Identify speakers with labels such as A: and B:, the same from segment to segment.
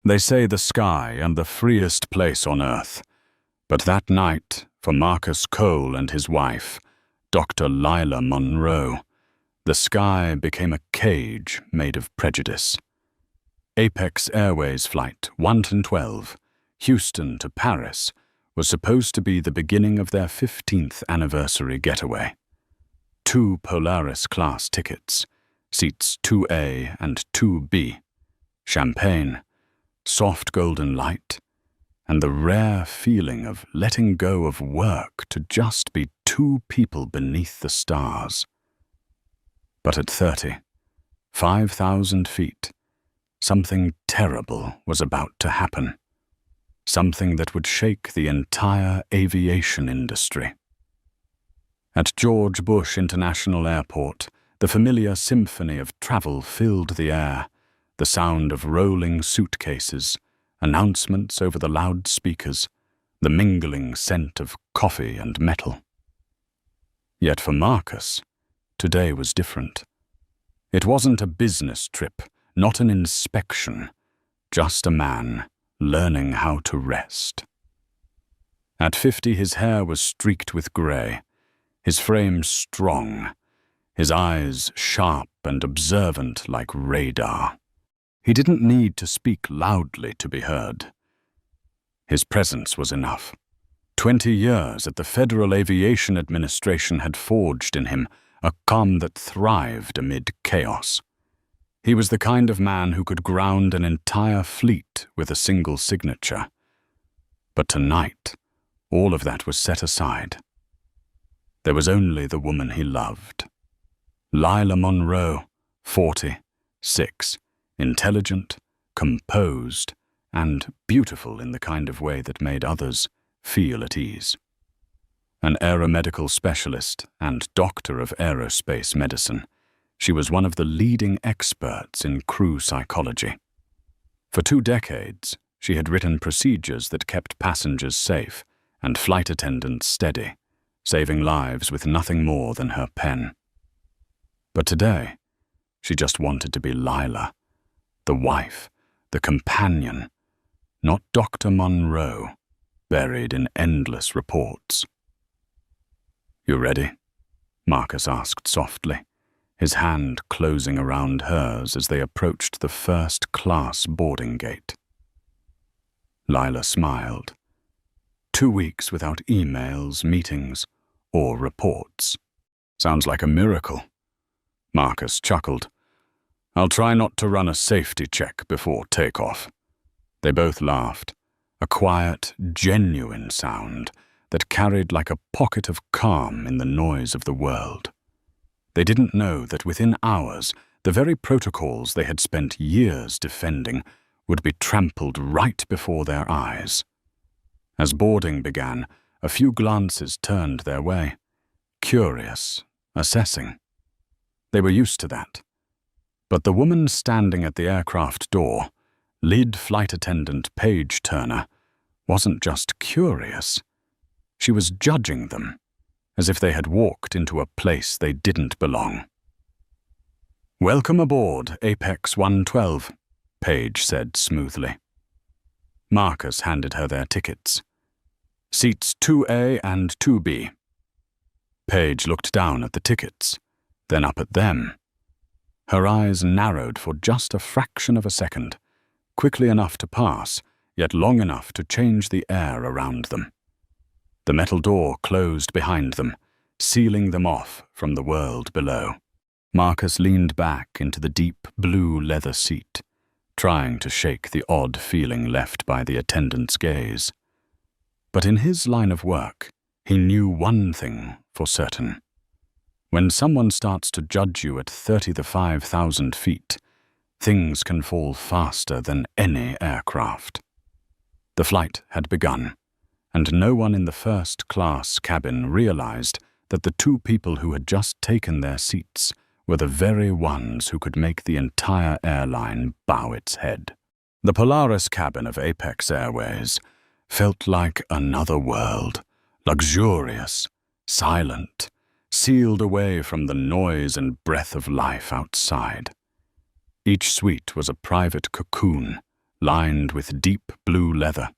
A: They say the sky and the freest place on earth. But that night, for Marcus Cole and his wife, Dr. Lila Monroe, the sky became a cage made of prejudice. Apex Airways Flight 112, Houston to Paris, was supposed to be the beginning of their 15th anniversary getaway. 2 Polaris class tickets, seats 2A and 2B, champagne, soft golden light, and the rare feeling of letting go of work to just be 2 people beneath the stars. But at 30, 5,000 feet, something terrible was about to happen. Something that would shake the entire aviation industry. At George Bush International Airport, the familiar symphony of travel filled the air, the sound of rolling suitcases, announcements over the loudspeakers, the mingling scent of coffee and metal. Yet for Marcus, today was different. It wasn't a business trip, not an inspection, just a man learning how to rest. At 50, his hair was streaked with grey, his frame strong, his eyes sharp and observant like radar. He didn't need to speak loudly to be heard. His presence was enough. 20 years at the Federal Aviation Administration had forged in him a calm that thrived amid chaos. He was the kind of man who could ground an entire fleet with a single signature. But tonight, all of that was set aside. There was only the woman he loved. Lila Monroe, 46, intelligent, composed, and beautiful in the kind of way that made others feel at ease. An aeromedical specialist and doctor of aerospace medicine, she was one of the leading experts in crew psychology. For 2 decades, she had written procedures that kept passengers safe and flight attendants steady, saving lives with nothing more than her pen. But today, she just wanted to be Lila, the wife, the companion, not Dr. Monroe, buried in endless reports. "You ready?" Marcus asked softly, his hand closing around hers as they approached the first-class boarding gate. Lila smiled. 2 weeks without emails, meetings, or reports. Sounds like a miracle. Marcus chuckled. "I'll try not to run a safety check before takeoff." They both laughed, a quiet, genuine sound that carried like a pocket of calm in the noise of the world. They didn't know that within hours, the very protocols they had spent years defending would be trampled right before their eyes. As boarding began, a few glances turned their way, curious, assessing. They were used to that. But the woman standing at the aircraft door, lead flight attendant Paige Turner, wasn't just curious. She was judging them, as if they had walked into a place they didn't belong. "Welcome aboard, Apex 112, Paige said smoothly. Marcus handed her their tickets. "Seats 2A and 2B. Paige looked down at the tickets, then up at them. Her eyes narrowed for just a fraction of a second, quickly enough to pass, yet long enough to change the air around them. The metal door closed behind them, sealing them off from the world below. Marcus leaned back into the deep blue leather seat, trying to shake the odd feeling left by the attendant's gaze. But in his line of work, he knew one thing for certain. When someone starts to judge you at 35,000 feet, things can fall faster than any aircraft. The flight had begun, and no one in the first-class cabin realized that the 2 people who had just taken their seats were the very ones who could make the entire airline bow its head. The Polaris cabin of Apex Airways felt like another world, luxurious, silent, sealed away from the noise and breath of life outside. Each suite was a private cocoon, lined with deep blue leather,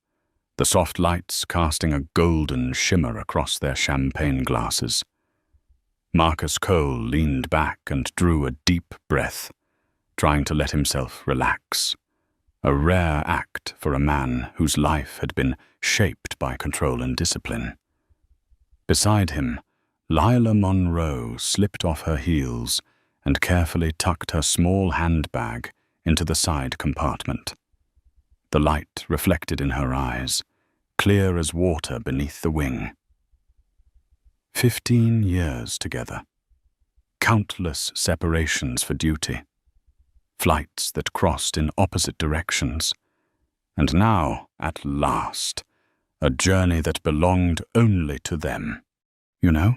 A: the soft lights casting a golden shimmer across their champagne glasses. Marcus Cole leaned back and drew a deep breath, trying to let himself relax, a rare act for a man whose life had been shaped by control and discipline. Beside him, Lila Monroe slipped off her heels and carefully tucked her small handbag into the side compartment. The light reflected in her eyes, clear as water beneath the wing. 15 years together, countless separations for duty, flights that crossed in opposite directions, and now, at last, a journey that belonged only to them. "You know,"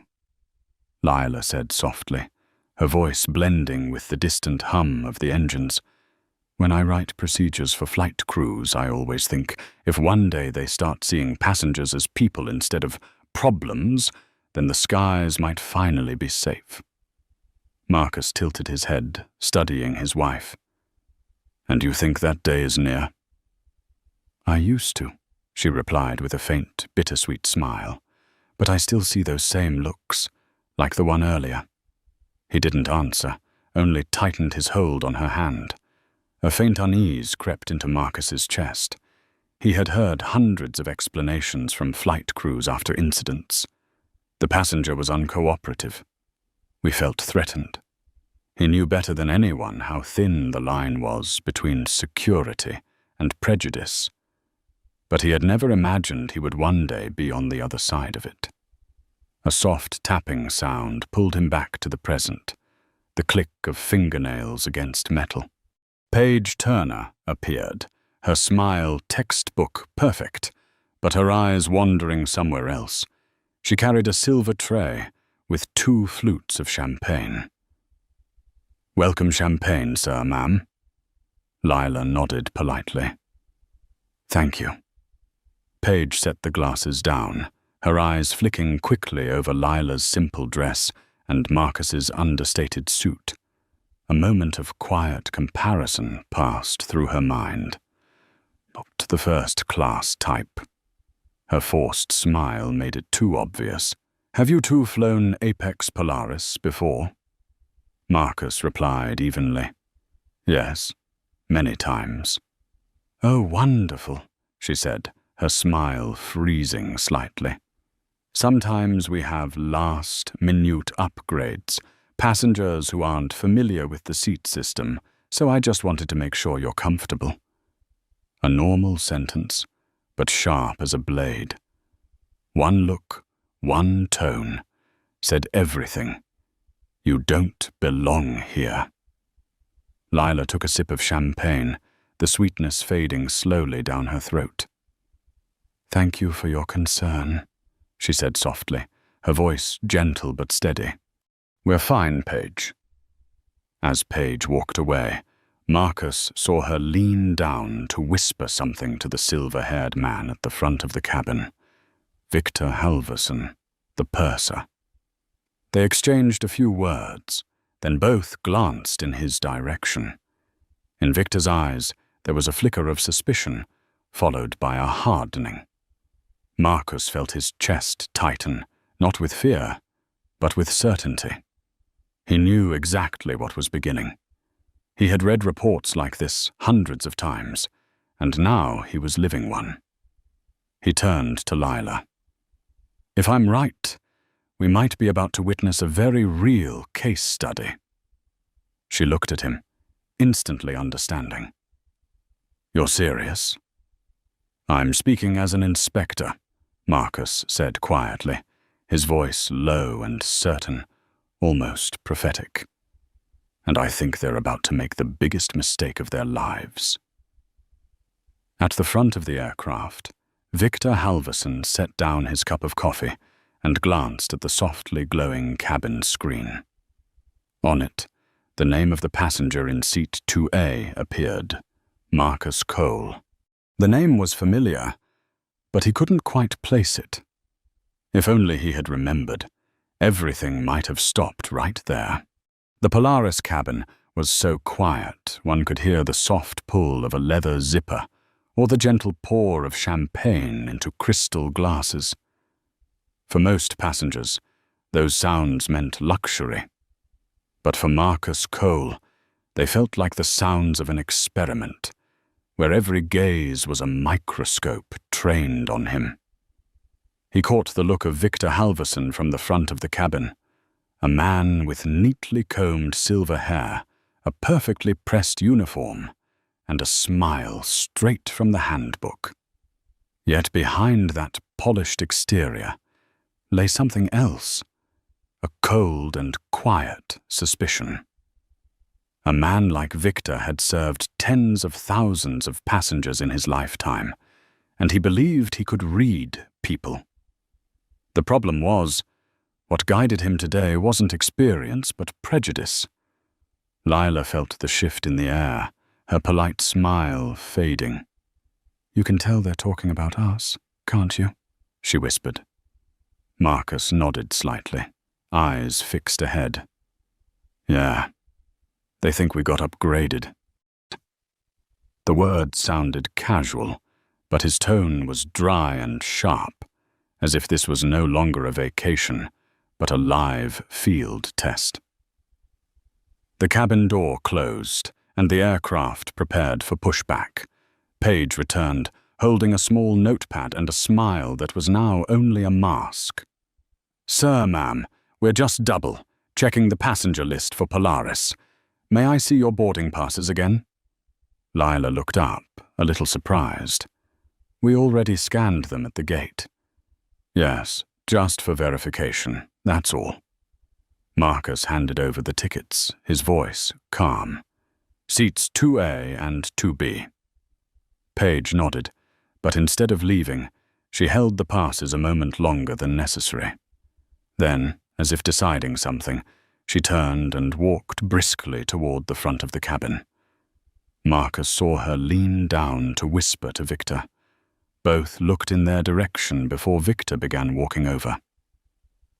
A: Lila said softly, her voice blending with the distant hum of the engines, "when I write procedures for flight crews, I always think, if one day they start seeing passengers as people instead of problems, then the skies might finally be safe." Marcus tilted his head, studying his wife. "And you think that day is near?" "I used to," she replied with a faint, bittersweet smile, "but I still see those same looks, like the one earlier." He didn't answer, only tightened his hold on her hand. A faint unease crept into Marcus's chest. He had heard hundreds of explanations from flight crews after incidents. The passenger was uncooperative. We felt threatened. He knew better than anyone how thin the line was between security and prejudice, but he had never imagined he would one day be on the other side of it. A soft tapping sound pulled him back to the present, the click of fingernails against metal. Paige Turner appeared, her smile textbook perfect, but her eyes wandering somewhere else. She carried a silver tray with 2 flutes of champagne. "Welcome champagne, sir, ma'am." Lila nodded politely. "Thank you." Paige set the glasses down, her eyes flicking quickly over Lila's simple dress and Marcus's understated suit. A moment of quiet comparison passed through her mind. Not the first-class type. Her forced smile made it too obvious. "Have you two flown Apex Polaris before?" Marcus replied evenly. "Yes, many times." "Oh, wonderful," she said, her smile freezing slightly. "Sometimes we have last-minute upgrades, passengers who aren't familiar with the seat system, so I just wanted to make sure you're comfortable." A normal sentence, but sharp as a blade. One look, one tone, said everything. "You don't belong here." Lila took a sip of champagne, the sweetness fading slowly down her throat. "Thank you for your concern," she said softly, her voice gentle but steady. "We're fine, Paige." As Paige walked away, Marcus saw her lean down to whisper something to the silver-haired man at the front of the cabin. Victor Halverson, the purser. They exchanged a few words, then both glanced in his direction. In Victor's eyes, there was a flicker of suspicion, followed by a hardening. Marcus felt his chest tighten, not with fear, but with certainty. He knew exactly what was beginning. He had read reports like this hundreds of times, and now he was living one. He turned to Lila. "If I'm right, we might be about to witness a very real case study." She looked at him, instantly understanding. "You're serious?" "I'm speaking as an inspector," Marcus said quietly, his voice low and certain, almost prophetic. "And I think they're about to make the biggest mistake of their lives." At the front of the aircraft, Victor Halverson set down his cup of coffee and glanced at the softly glowing cabin screen. On it, the name of the passenger in seat 2A appeared, Marcus Cole. The name was familiar, but he couldn't quite place it. If only he had remembered, everything might have stopped right there. The Polaris cabin was so quiet one could hear the soft pull of a leather zipper or the gentle pour of champagne into crystal glasses. For most passengers, those sounds meant luxury. But for Marcus Cole, they felt like the sounds of an experiment, where every gaze was a microscope trained on him. He caught the look of Victor Halverson from the front of the cabin, a man with neatly combed silver hair, a perfectly pressed uniform, and a smile straight from the handbook. Yet behind that polished exterior lay something else, a cold and quiet suspicion. A man like Victor had served tens of thousands of passengers in his lifetime, and he believed he could read people. The problem was, what guided him today wasn't experience but prejudice. Lila felt the shift in the air, her polite smile fading. "You can tell they're talking about us, can't you?" she whispered. Marcus nodded slightly, eyes fixed ahead. "Yeah, they think we got upgraded." The word sounded casual, but his tone was dry and sharp, as if this was no longer a vacation, but a live field test. The cabin door closed, and the aircraft prepared for pushback. Paige returned, holding a small notepad and a smile that was now only a mask. "Sir, ma'am, we're just double, checking the passenger list for Polaris. May I see your boarding passes again?" Lila looked up, a little surprised. "We already scanned them at the gate." "Yes, just for verification, that's all." Marcus handed over the tickets, his voice calm. "Seats 2A and 2B. Paige nodded, but instead of leaving, she held the passes a moment longer than necessary. Then, as if deciding something, she turned and walked briskly toward the front of the cabin. Marcus saw her lean down to whisper to Victor. Both looked in their direction before Victor began walking over.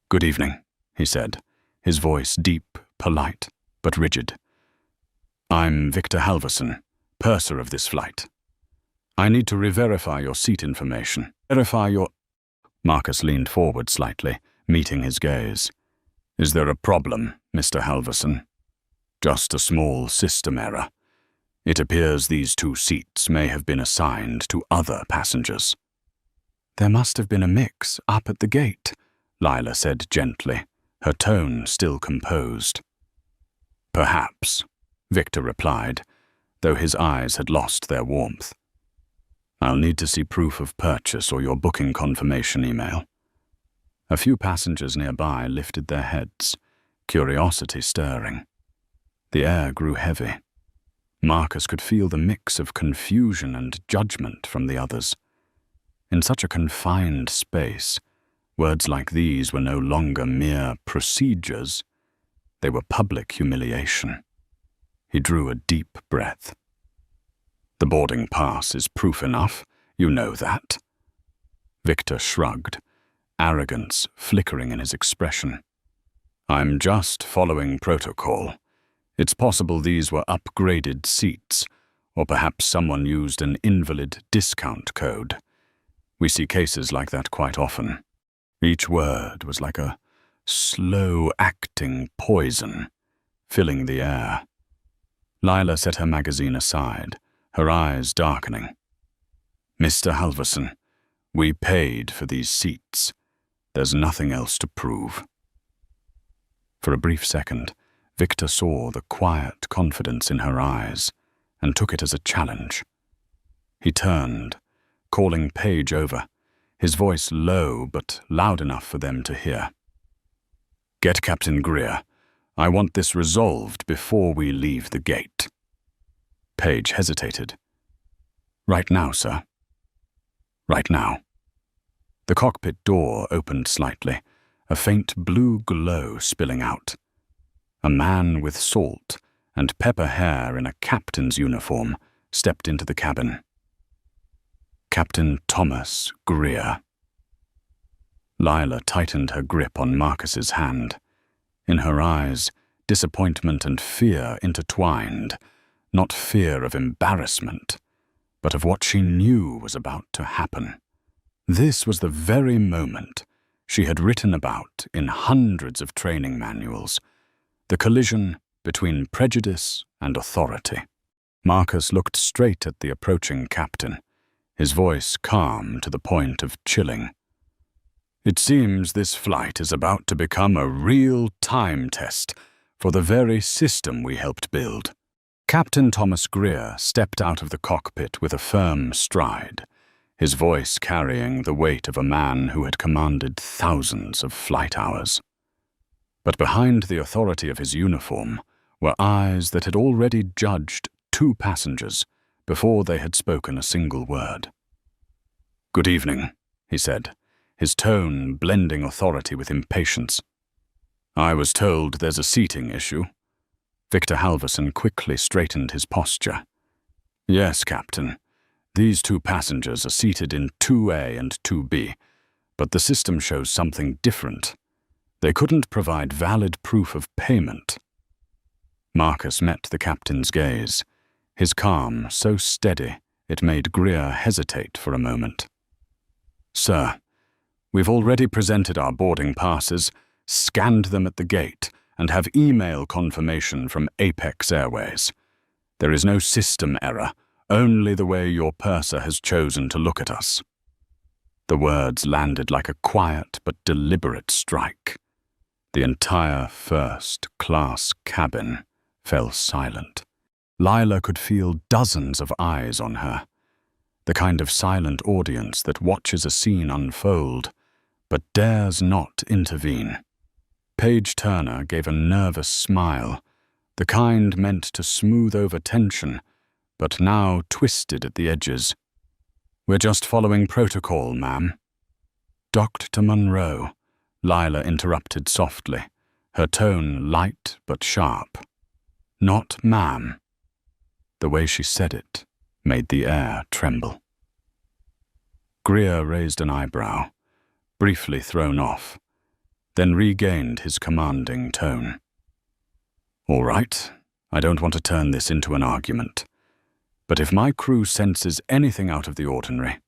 A: "Good evening," he said, his voice deep, polite, but rigid. "I'm Victor Halverson, purser of this flight. I need to re-verify your seat information. Verify your—" Marcus leaned forward slightly, meeting his gaze. "Is there a problem, Mr. Halverson?" "Just a small system error. It appears these 2 seats may have been assigned to other passengers." "There must have been a mix up at the gate," Lila said gently, her tone still composed. "Perhaps," Victor replied, though his eyes had lost their warmth. "I'll need to see proof of purchase or your booking confirmation email." A few passengers nearby lifted their heads, curiosity stirring. The air grew heavy. Marcus could feel the mix of confusion and judgment from the others. In such a confined space, words like these were no longer mere procedures. They were public humiliation. He drew a deep breath. "The boarding pass is proof enough, you know that." Victor shrugged, arrogance flickering in his expression. "I'm just following protocol. It's possible these were upgraded seats, or perhaps someone used an invalid discount code. We see cases like that quite often." Each word was like a slow-acting poison, filling the air. Lila set her magazine aside, her eyes darkening. "Mr. Halverson, we paid for these seats. There's nothing else to prove." For a brief second, Victor saw the quiet confidence in her eyes and took it as a challenge. He turned, calling Paige over, his voice low but loud enough for them to hear. "Get Captain Greer. I want this resolved before we leave the gate." Paige hesitated. "Right now, sir." "Right now." The cockpit door opened slightly, a faint blue glow spilling out. A man with salt and pepper hair in a captain's uniform stepped into the cabin. Captain Thomas Greer. Lila tightened her grip on Marcus's hand. In her eyes, disappointment and fear intertwined, not fear of embarrassment, but of what she knew was about to happen. This was the very moment she had written about in hundreds of training manuals, the collision between prejudice and authority. Marcus looked straight at the approaching captain, his voice calm to the point of chilling. "It seems this flight is about to become a real time test for the very system we helped build." Captain Thomas Greer stepped out of the cockpit with a firm stride, his voice carrying the weight of a man who had commanded thousands of flight hours. But behind the authority of his uniform were eyes that had already judged 2 passengers before they had spoken a single word. "Good evening," he said, his tone blending authority with impatience. "I was told there's a seating issue." Victor Halverson quickly straightened his posture. "Yes, Captain. These 2 passengers are seated in 2A and 2B, but the system shows something different. They couldn't provide valid proof of payment." Marcus met the captain's gaze, his calm so steady it made Greer hesitate for a moment. "Sir, we've already presented our boarding passes, scanned them at the gate, and have email confirmation from Apex Airways. There is no system error, only the way your purser has chosen to look at us." The words landed like a quiet but deliberate strike. The entire first-class cabin fell silent. Lila could feel dozens of eyes on her, the kind of silent audience that watches a scene unfold but dares not intervene. Paige Turner gave a nervous smile, the kind meant to smooth over tension, but now twisted at the edges. "We're just following protocol, ma'am." "Dr. Monroe," Lila interrupted softly, her tone light but sharp. "Not ma'am." The way she said it made the air tremble. Greer raised an eyebrow, briefly thrown off, then regained his commanding tone. "All right, I don't want to turn this into an argument, but if my crew senses anything out of the ordinary,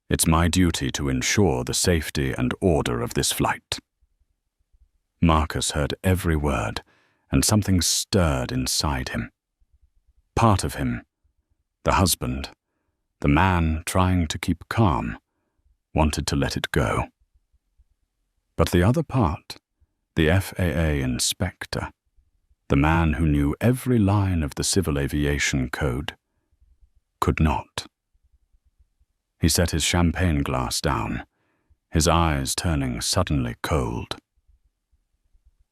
A: it's my duty to ensure the safety and order of this flight." Marcus heard every word, and something stirred inside him. Part of him, the husband, the man trying to keep calm, wanted to let it go. But the other part, the FAA inspector, the man who knew every line of the Civil Aviation Code, could not. He set his champagne glass down, his eyes turning suddenly cold.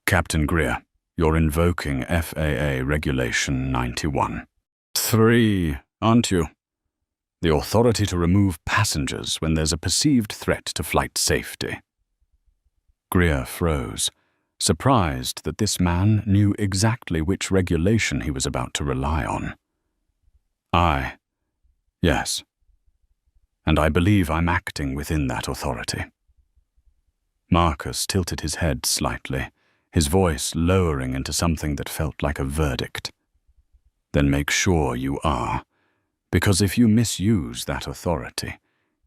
A: "Captain Greer, you're invoking FAA Regulation 91. 3, aren't you? The authority to remove passengers when there's a perceived threat to flight safety." Greer froze, surprised that this man knew exactly which regulation he was about to rely on. Yes. And I believe I'm acting within that authority." Marcus tilted his head slightly, his voice lowering into something that felt like a verdict. "Then make sure you are, because if you misuse that authority,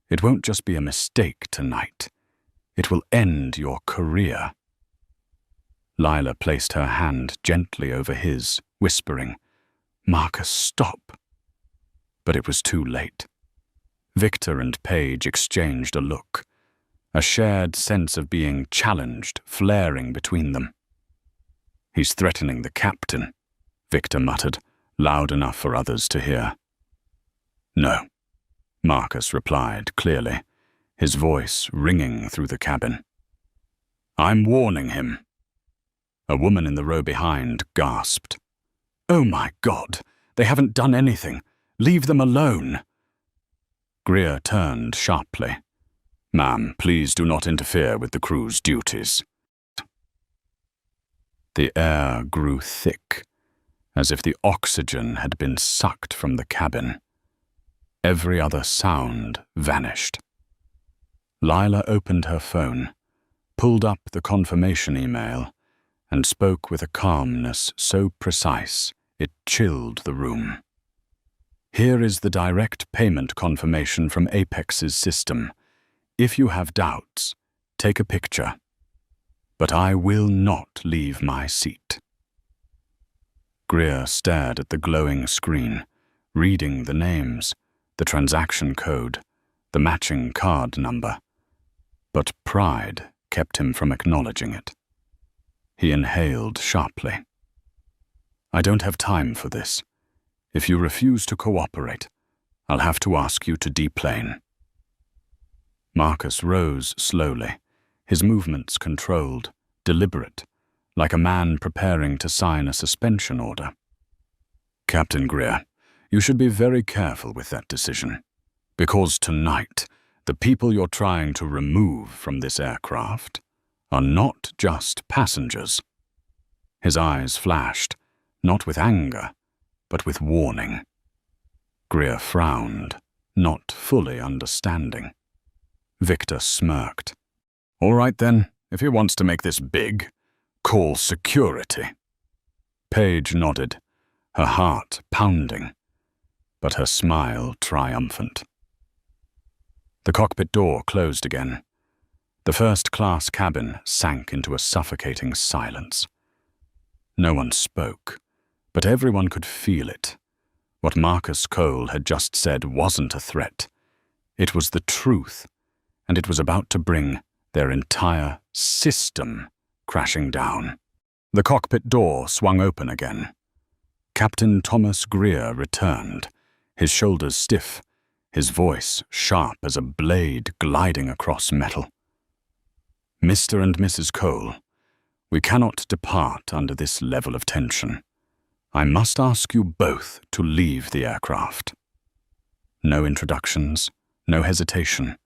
A: it won't just be a mistake tonight. It will end your career." Lila placed her hand gently over his, whispering, "Marcus, stop." But it was too late. Victor and Paige exchanged a look, a shared sense of being challenged flaring between them. "He's threatening the captain," Victor muttered, loud enough for others to hear. "No," Marcus replied clearly, his voice ringing through the cabin. "I'm warning him." A woman in the row behind gasped. "Oh my God, they haven't done anything. Leave them alone." Greer turned sharply. "Ma'am, please do not interfere with the crew's duties." The air grew thick, as if the oxygen had been sucked from the cabin. Every other sound vanished. Lila opened her phone, pulled up the confirmation email, and spoke with a calmness so precise it chilled the room. Here is the direct payment confirmation from Apex's system. If you have doubts, take a picture. But I will not leave my seat." Greer stared at the glowing screen, reading the names, the transaction code, the matching card number. But pride kept him from acknowledging it. He inhaled sharply. "I don't have time for this. If you refuse to cooperate, I'll have to ask you to deplane." Marcus rose slowly, his movements controlled, deliberate, like a man preparing to sign a suspension order. "Captain Greer, you should be very careful with that decision, because tonight, the people you're trying to remove from this aircraft are not just passengers." His eyes flashed, not with anger, but with warning. Greer frowned, not fully understanding. Victor smirked. "All right then, if he wants to make this big, call security." Paige nodded, her heart pounding, but her smile triumphant. The cockpit door closed again. The first-class cabin sank into a suffocating silence. No one spoke, but everyone could feel it. What Marcus Cole had just said wasn't a threat. It was the truth, and it was about to bring their entire system crashing down. The cockpit door swung open again. Captain Thomas Greer returned, his shoulders stiff, his voice sharp as a blade gliding across metal. "Mr. and Mrs. Cole, we cannot depart under this level of tension. I must ask you both to leave the aircraft." No introductions, no hesitation,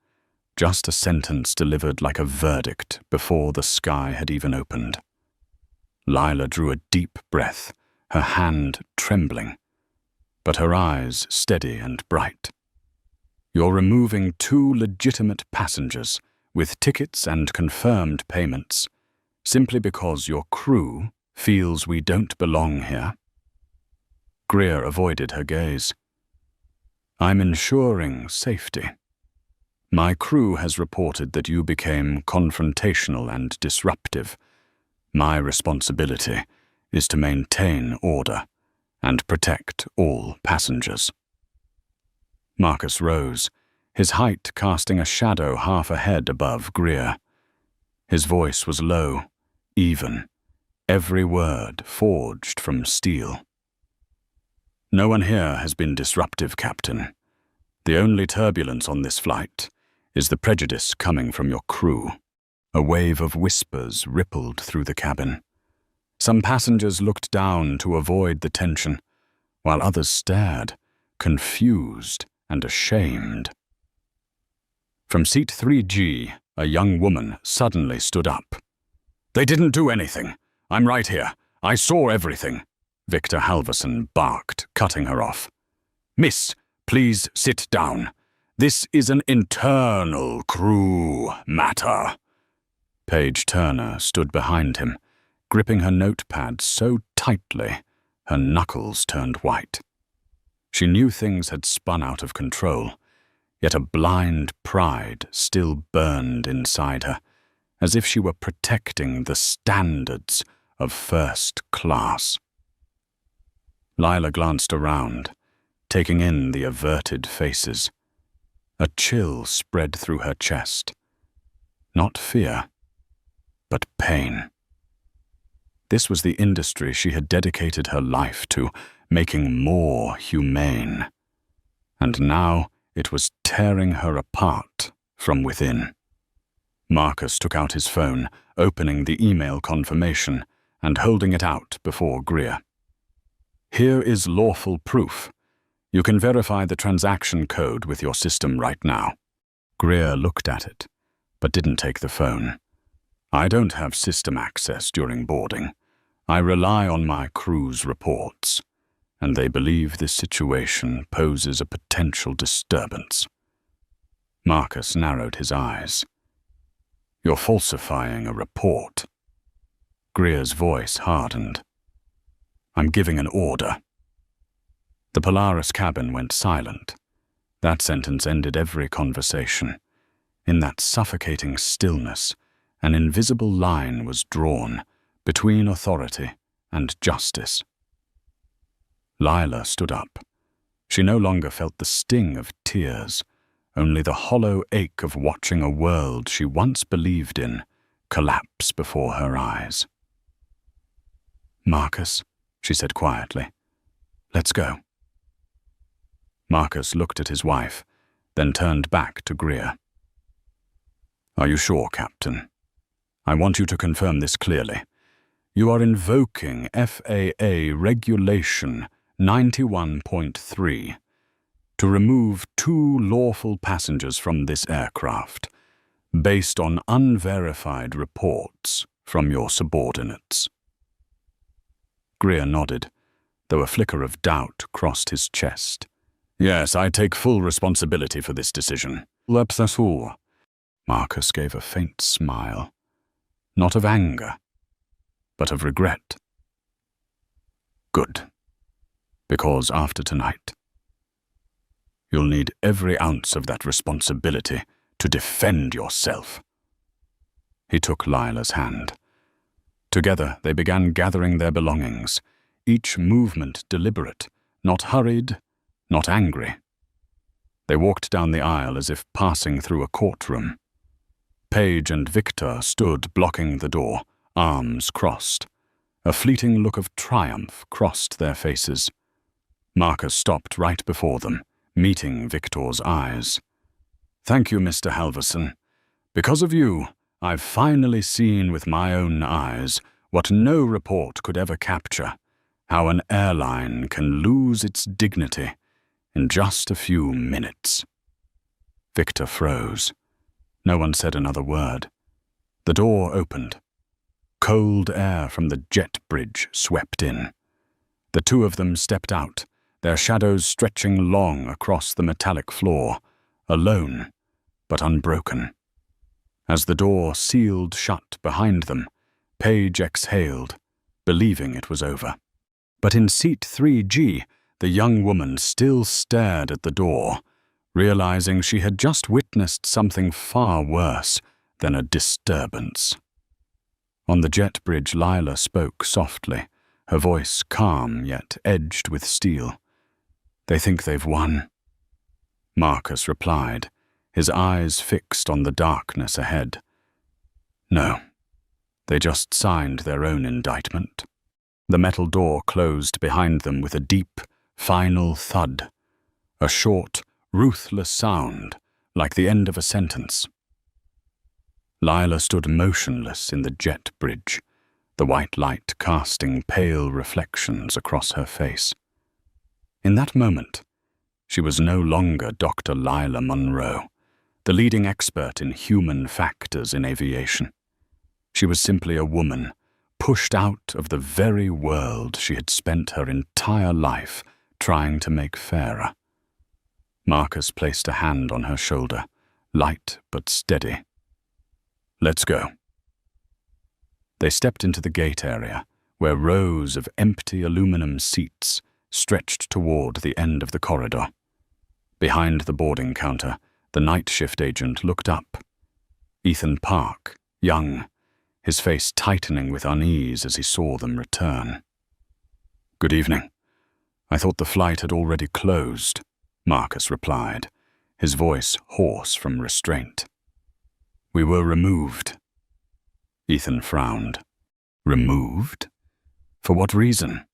A: just a sentence delivered like a verdict before the sky had even opened. Lila drew a deep breath, her hand trembling, but her eyes steady and bright. "You're removing 2 legitimate passengers with tickets and confirmed payments, simply because your crew feels we don't belong here?" Greer avoided her gaze. "I'm ensuring safety. My crew has reported that you became confrontational and disruptive. My responsibility is to maintain order and protect all passengers." Marcus rose, his height casting a shadow half a head above Greer. His voice was low, even, every word forged from steel. "No one here has been disruptive, Captain. The only turbulence on this flight is the prejudice coming from your crew." A wave of whispers rippled through the cabin. Some passengers looked down to avoid the tension, while others stared, confused and ashamed. From seat 3G, a young woman suddenly stood up. "They didn't do anything. I'm right here. I saw everything," Victor Halverson barked, cutting her off. "Miss, please sit down. This is an internal crew matter." Paige Turner stood behind him, gripping her notepad so tightly her knuckles turned white. She knew things had spun out of control, yet a blind pride still burned inside her, as if she were protecting the standards of first class. Lila glanced around, taking in the averted faces. A chill spread through her chest. Not fear, but pain. This was the industry she had dedicated her life to, making more humane. And now it was tearing her apart from within. Marcus took out his phone, opening the email confirmation and holding it out before Greer. "Here is lawful proof. You can verify the transaction code with your system right now." Greer looked at it, but didn't take the phone. "I don't have system access during boarding. I rely on my crew's reports, and they believe this situation poses a potential disturbance." Marcus narrowed his eyes. "You're falsifying a report." Greer's voice hardened. "I'm giving an order." The Polaris cabin went silent. That sentence ended every conversation. In that suffocating stillness, an invisible line was drawn between authority and justice. Lila stood up. She no longer felt the sting of tears, only the hollow ache of watching a world she once believed in collapse before her eyes. "Marcus," she said quietly, "let's go." Marcus looked at his wife, then turned back to Greer. "Are you sure, Captain? I want you to confirm this clearly. You are invoking FAA Regulation 91.3 to remove 2 lawful passengers from this aircraft, based on unverified reports from your subordinates." Greer nodded, though a flicker of doubt crossed his chest. "Yes, I take full responsibility for this decision." Marcus gave a faint smile, not of anger, but of regret. "Good, because after tonight, you'll need every ounce of that responsibility to defend yourself." He took Lila's hand. Together they began gathering their belongings, each movement deliberate, not hurried, not angry. They walked down the aisle as if passing through a courtroom. Paige and Victor stood blocking the door, arms crossed. A fleeting look of triumph crossed their faces. Marcus stopped right before them, meeting Victor's eyes. "Thank you, Mr. Halverson. Because of you, I've finally seen with my own eyes what no report could ever capture, how an airline can lose its dignity in just a few minutes." Victor froze. No one said another word. The door opened. Cold air from the jet bridge swept in. The two of them stepped out, their shadows stretching long across the metallic floor, alone but unbroken. As the door sealed shut behind them, Paige exhaled, believing it was over. But in seat 3G, the young woman still stared at the door, realizing she had just witnessed something far worse than a disturbance. On the jet bridge, Lila spoke softly, her voice calm yet edged with steel. "They think they've won." Marcus replied, his eyes fixed on the darkness ahead. "No, they just signed their own indictment." The metal door closed behind them with a deep, final thud, a short, ruthless sound like the end of a sentence. Lila stood motionless in the jet bridge, the white light casting pale reflections across her face. In that moment, she was no longer Dr. Lila Monroe, the leading expert in human factors in aviation. She was simply a woman, pushed out of the very world she had spent her entire life trying to make fairer. Marcus placed a hand on her shoulder, light but steady. "Let's go." They stepped into the gate area, where rows of empty aluminum seats stretched toward the end of the corridor. Behind the boarding counter, the night shift agent looked up. Ethan Park, young, his face tightening with unease as he saw them return. "Good evening. I thought the flight had already closed," Marcus replied, his voice hoarse from restraint. "We were removed." Ethan frowned. "Removed? For what reason?"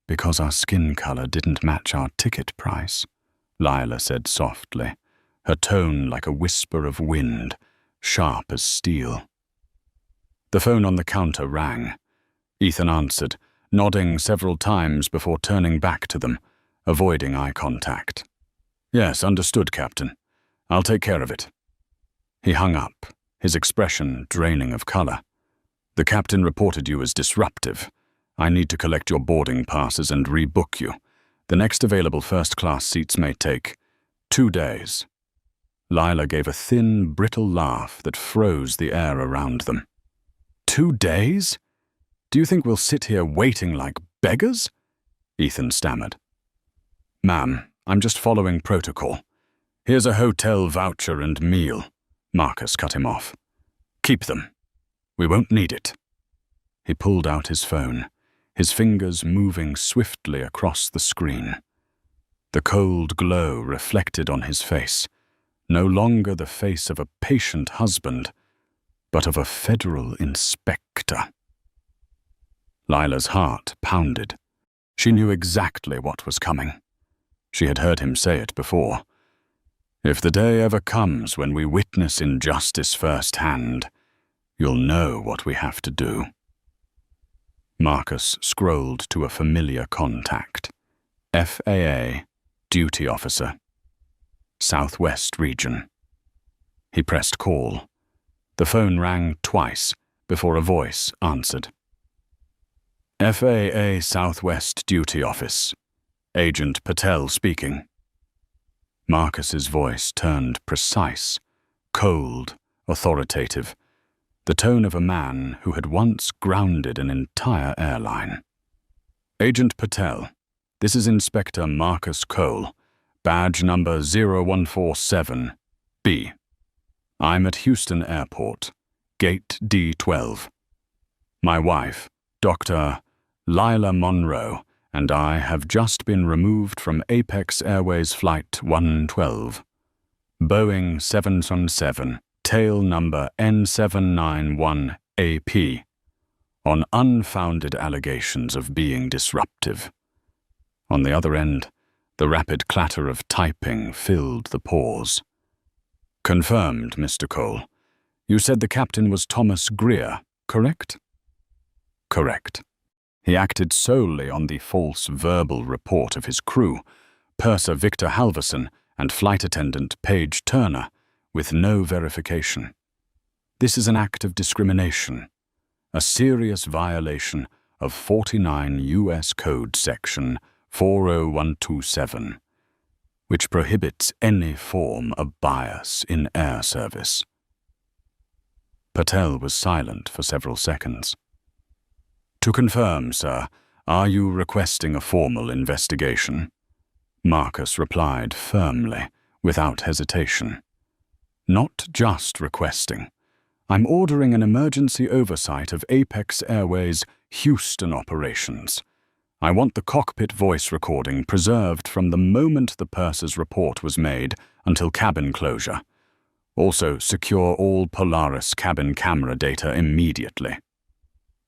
A: "Because our skin color didn't match our ticket price," Lila said softly, her tone like a whisper of wind, sharp as steel. The phone on the counter rang. Ethan answered, nodding several times before turning back to them, avoiding eye contact. "Yes, understood, Captain. I'll take care of it." He hung up, his expression draining of color. "The captain reported you as disruptive. I need to collect your boarding passes and rebook you. The next available first-class seats may take 2 days. Lila gave a thin, brittle laugh that froze the air around them. 2 days? Do you think we'll sit here waiting like beggars?" Ethan stammered. Ma'am, I'm just following protocol. Here's a hotel voucher and meal. Marcus cut him off. Keep them. We won't need it. He pulled out his phone, his fingers moving swiftly across the screen. The cold glow reflected on his face, no longer the face of a patient husband, but of a federal inspector. Lila's heart pounded. She knew exactly what was coming. She had heard him say it before. If the day ever comes when we witness injustice firsthand, you'll know what we have to do. Marcus scrolled to a familiar contact. FAA, duty officer. Southwest region. He pressed call. The phone rang twice before a voice answered. FAA Southwest Duty Office. Agent Patel speaking. Marcus's voice turned precise, cold, authoritative, the tone of a man who had once grounded an entire airline. Agent Patel, this is Inspector Marcus Cole, badge number 0147B. I'm at Houston Airport, gate D12. My wife, Dr. Lila Monroe, and I have just been removed from Apex Airways Flight 112. Boeing 777, tail number N791AP, on unfounded allegations of being disruptive. On the other end, the rapid clatter of typing filled the pause. Confirmed, Mr. Cole. You said the captain was Thomas Greer, correct? Correct. He acted solely on the false verbal report of his crew, purser Victor Halverson and flight attendant Paige Turner, with no verification. This is an act of discrimination, a serious violation of 49 U.S. Code Section 40127, which prohibits any form of bias in air service. Patel was silent for several seconds. To confirm, sir, are you requesting a formal investigation? Marcus replied firmly, without hesitation. Not just requesting. I'm ordering an emergency oversight of Apex Airways' Houston operations. I want the cockpit voice recording preserved from the moment the purser's report was made until cabin closure. Also, secure all Polaris cabin camera data immediately.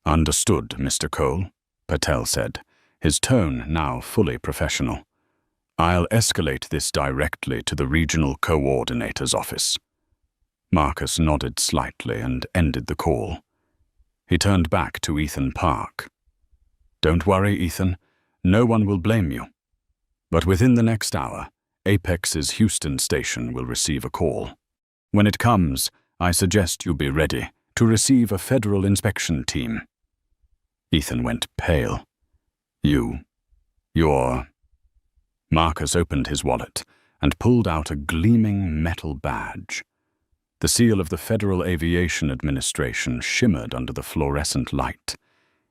A: Understood, Mr. Cole, Patel said, his tone now fully professional. I'll escalate this directly to the regional coordinator's office. Marcus nodded slightly and ended the call. He turned back to Ethan Park. Don't worry, Ethan. No one will blame you. But within the next hour, Apex's Houston station will receive a call. When it comes, I suggest you be ready to receive a federal inspection team. Ethan went pale. You're... Marcus opened his wallet and pulled out a gleaming metal badge. The seal of the Federal Aviation Administration shimmered under the fluorescent light.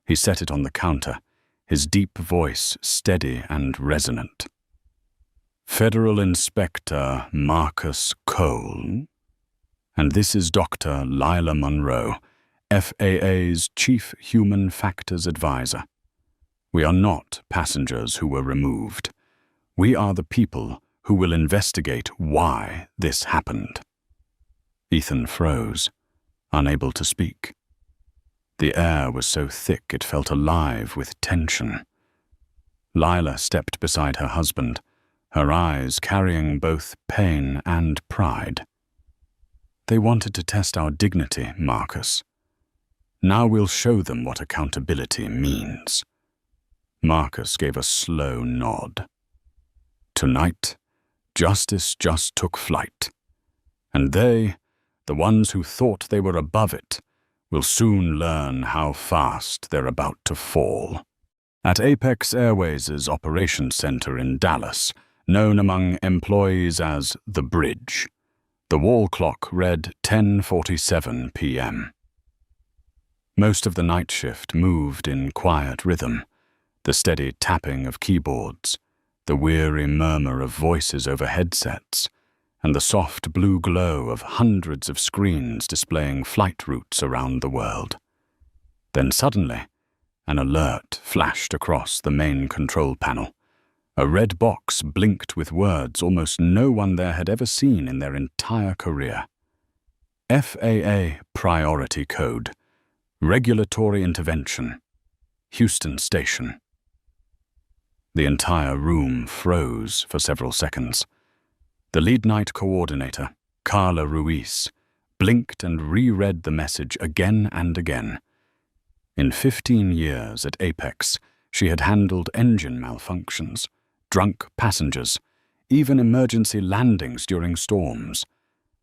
A: He set it on the counter, his deep voice steady and resonant. Federal Inspector Marcus Cole. And this is Dr. Lila Monroe, FAA's Chief Human Factors Advisor. We are not passengers who were removed. We are the people who will investigate why this happened. Ethan froze, unable to speak. The air was so thick it felt alive with tension. Lila stepped beside her husband, her eyes carrying both pain and pride. They wanted to test our dignity, Marcus. Now we'll show them what accountability means. Marcus gave a slow nod. Tonight, justice just took flight. And they, the ones who thought they were above it, will soon learn how fast they're about to fall. At Apex Airways' operations center in Dallas, known among employees as the Bridge, the wall clock read 10:47 p.m. Most of the night shift moved in quiet rhythm, the steady tapping of keyboards, the weary murmur of voices over headsets, and the soft blue glow of hundreds of screens displaying flight routes around the world. Then suddenly, an alert flashed across the main control panel. A red box blinked with words almost no one there had ever seen in their entire career. FAA Priority Code. Regulatory Intervention. Houston Station. The entire room froze for several seconds. The lead night coordinator, Carla Ruiz, blinked and reread the message again and again. In 15 years at Apex, she had handled engine malfunctions, drunk passengers, even emergency landings during storms.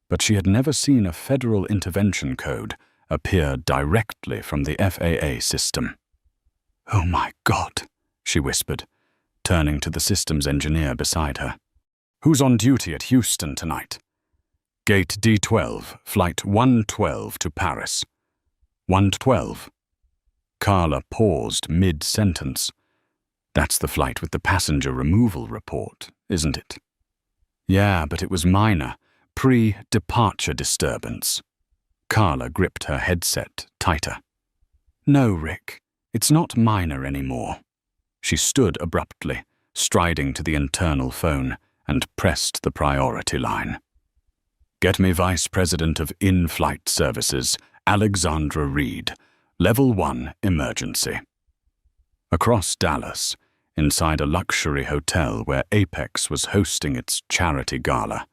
A: But she had never seen a federal intervention code appear directly from the FAA system. "Oh my God," she whispered, turning to the systems engineer beside her. "Who's on duty at Houston tonight?" "Gate D12, Flight 112 to Paris." 112? Carla paused mid-sentence. "That's the flight with the passenger removal report, isn't it?" "Yeah, but it was minor. Pre-departure disturbance." Carla gripped her headset tighter. "No, Rick, it's not minor anymore." She stood abruptly, striding to the internal phone, and pressed the priority line. "Get me Vice President of In-Flight Services, Alexandra Reed, Level 1 Emergency." Across Dallas, inside a luxury hotel where Apex was hosting its charity gala,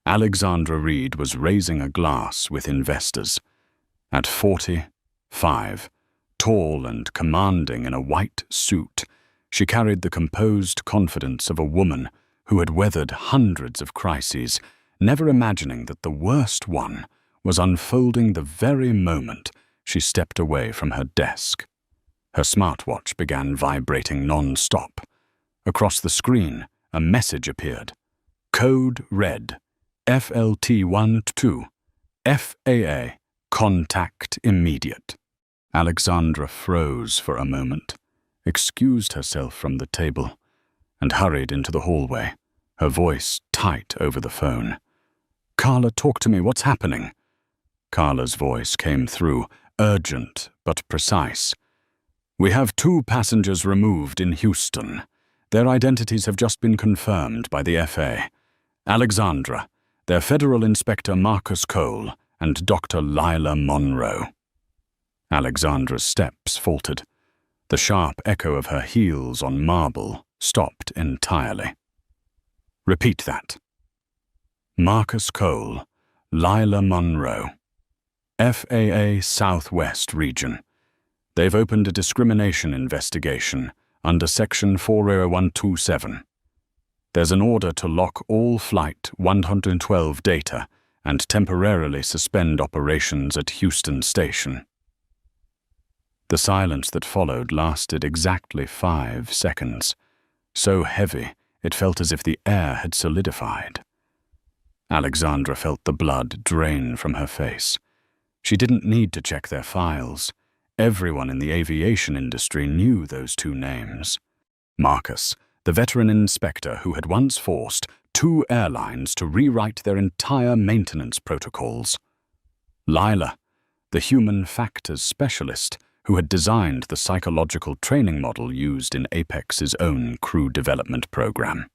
A: Alexandra Reed was raising a glass with investors. At 45, tall and commanding in a white suit, she carried the composed confidence of a woman who had weathered hundreds of crises, never imagining that the worst one was unfolding the very moment she stepped away from her desk. Her smartwatch began vibrating non-stop. Across the screen, a message appeared. Code red. FLT12. FAA. Contact immediate. Alexandra froze for a moment, excused herself from the table, and hurried into the hallway, her voice tight over the phone. "Carla, talk to me. What's happening?" Carla's voice came through, urgent but precise. "We have 2 passengers removed in Houston. Their identities have just been confirmed by the FAA. Alexandra, their Federal Inspector Marcus Cole, and Dr. Lila Monroe." Alexandra's steps faltered. The sharp echo of her heels on marble stopped entirely. "Repeat that." "Marcus Cole, Lila Monroe, FAA Southwest Region. They've opened a discrimination investigation under Section 40127. There's an order to lock all Flight 112 data and temporarily suspend operations at Houston Station." The silence that followed lasted exactly 5 seconds, so heavy it felt as if the air had solidified. Alexandra felt the blood drain from her face. She didn't need to check their files. Everyone in the aviation industry knew those 2 names. Marcus, the veteran inspector who had once forced 2 airlines to rewrite their entire maintenance protocols. Lila, the human factors specialist who had designed the psychological training model used in Apex's own crew development program.